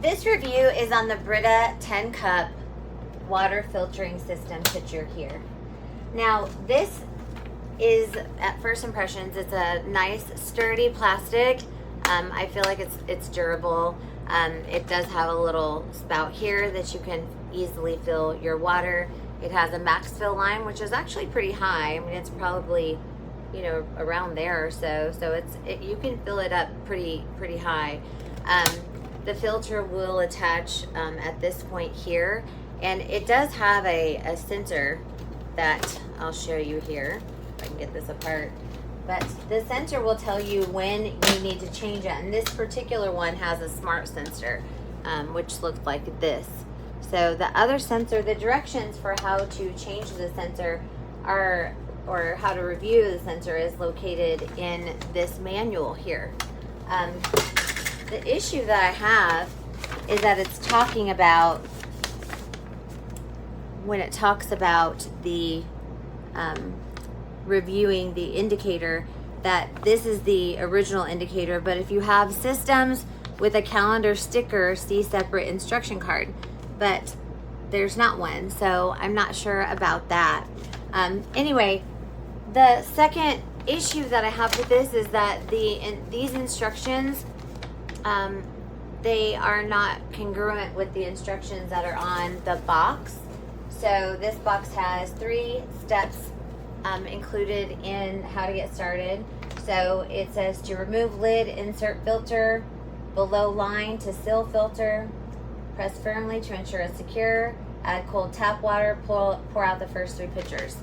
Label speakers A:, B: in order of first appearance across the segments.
A: This review is on the Brita 10 cup water filtering system pitcher here. Now this is, at first impressions, it's a nice sturdy plastic. I feel like it's durable. It does have a little spout here that you can easily fill your water. It has a max fill line, which is actually pretty high. I mean, it's probably, you know, around there or so. So you can fill it up pretty high. The filter will attach at this point here, and it does have a sensor that I'll show you here if I can get this apart. But the sensor will tell you when you need to change it, and this particular one has a smart sensor, which looks like this. So the other sensor, the directions for how to change the sensor or how to review the sensor is located in this manual here. The issue that I have is that it's talking about, when it talks about the reviewing the indicator, that this is the original indicator, but if you have systems with a calendar sticker, see separate instruction card. But there's not one, so I'm not sure about that. Anyway, the second issue that I have with this is that these instructions, they are not congruent with the instructions that are on the box. So this box has 3 steps included in how to get started. So it says to remove lid, insert filter, below line to seal filter, press firmly to ensure it's secure, add cold tap water, pour out the first 3 pitchers.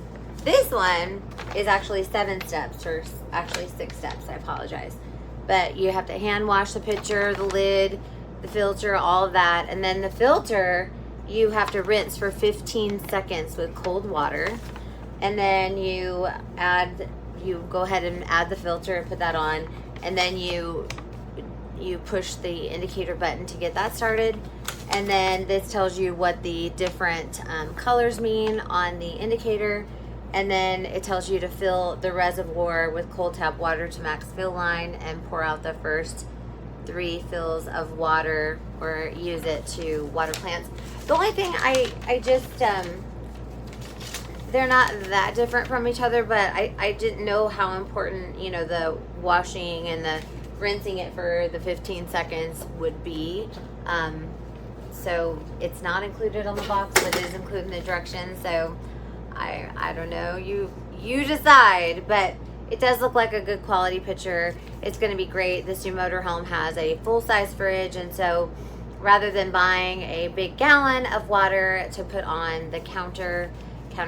A: This one is actually 7 steps, or actually 6 steps, I apologize. But you have to hand wash the pitcher, the lid, the filter, all of that. And then the filter, you have to rinse for 15 seconds with cold water. And then you go ahead and add the filter and put that on. And then you push the indicator button to get that started. And then this tells you what the different colors mean on the indicator. And then it tells you to fill the reservoir with cold tap water to max fill line and pour out the first 3 fills of water, or use it to water plants. The only thing I just, they're not that different from each other, but I didn't know how important, you know, the washing and the rinsing it for the 15 seconds would be. So it's not included on the box, but it is included in the directions. So I don't know, you decide, but it does look like a good quality pitcher. It's going to be great. This new motorhome has a full-size fridge, and so rather than buying a big gallon of water to put on the counter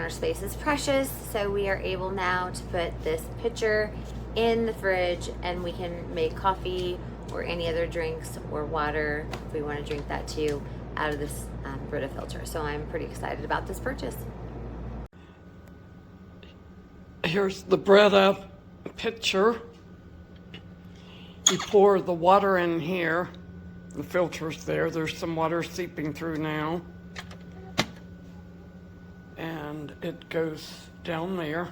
A: space is precious, so we are able now to put this pitcher in the fridge, and we can make coffee or any other drinks or water, if we want to drink that too, out of this Brita filter. So I'm pretty excited about this purchase.
B: Here's the Brita pitcher. You pour the water in here. The filter's there. There's some water seeping through now. And it goes down there.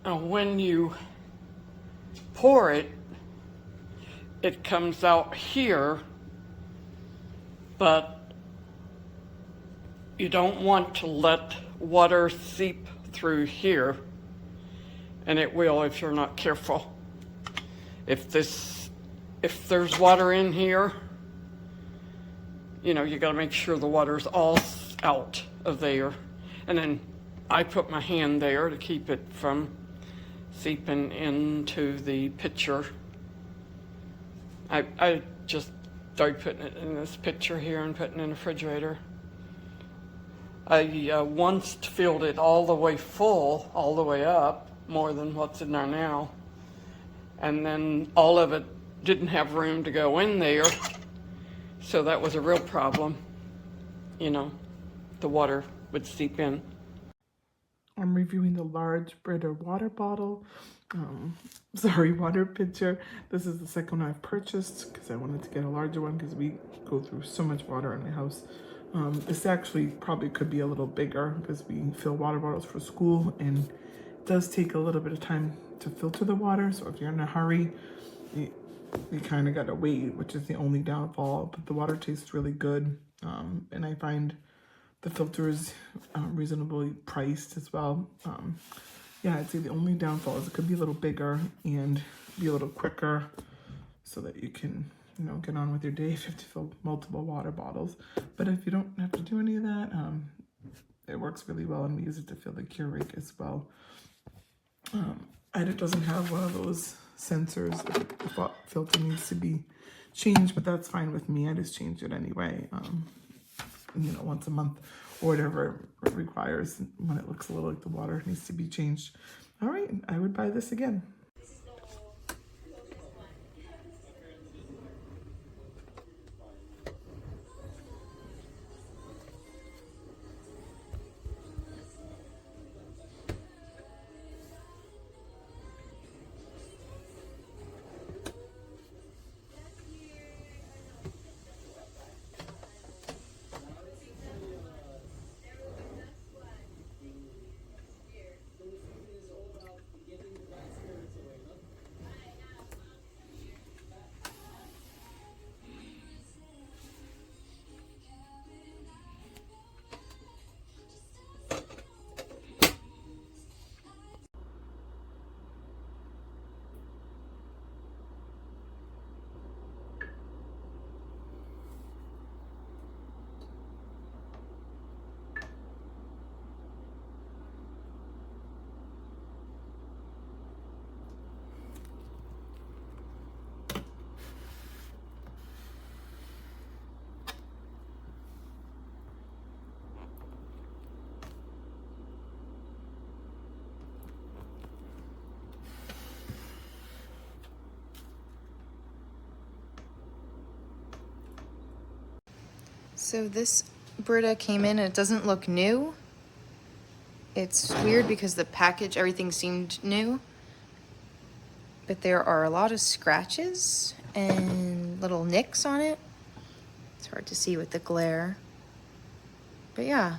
B: Now when you pour it, it comes out here, but you don't want to let water seep through here, and it will if you're not careful. If there's water in here, you know, you got to make sure the water's all out of there. And then I put my hand there to keep it from seeping into the pitcher. I just started putting it in this pitcher here and putting it in the refrigerator. I once filled it all the way full, all the way up, more than what's in there now. And then all of it didn't have room to go in there. So that was a real problem. You know, the water would seep in.
C: I'm reviewing the large Brita water bottle. Water pitcher. This is the second one I've purchased because I wanted to get a larger one because we go through so much water in the house. This actually probably could be a little bigger because we fill water bottles for school, and it does take a little bit of time to filter the water. So if you're in a hurry, you kind of got to wait, which is the only downfall. But the water tastes really good, and I find the filter is reasonably priced as well. Yeah, I'd say the only downfall is it could be a little bigger and be a little quicker, so that you can, you know, get on with your day if you have to fill multiple water bottles. But if you don't have to do any of that, it works really well, and we use it to fill the Keurig as well. And it doesn't have one of those sensors if the filter needs to be changed, but that's fine with me. I just change it anyway, you know, once a month or whatever it requires when it looks a little like the water needs to be changed. All right, I would buy this again.
D: So this Brita came in and it doesn't look new. It's weird because the package, everything seemed new. But there are a lot of scratches and little nicks on it. It's hard to see with the glare. But yeah.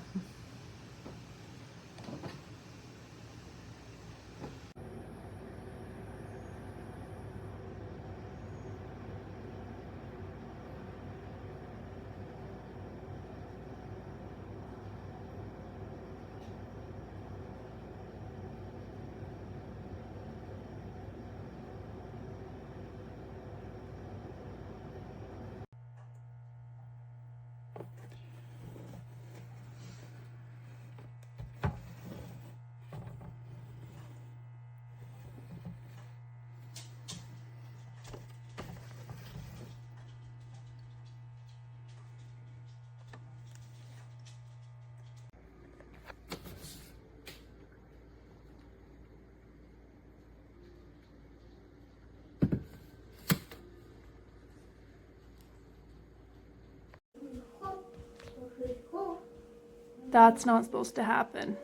E: That's not supposed to happen.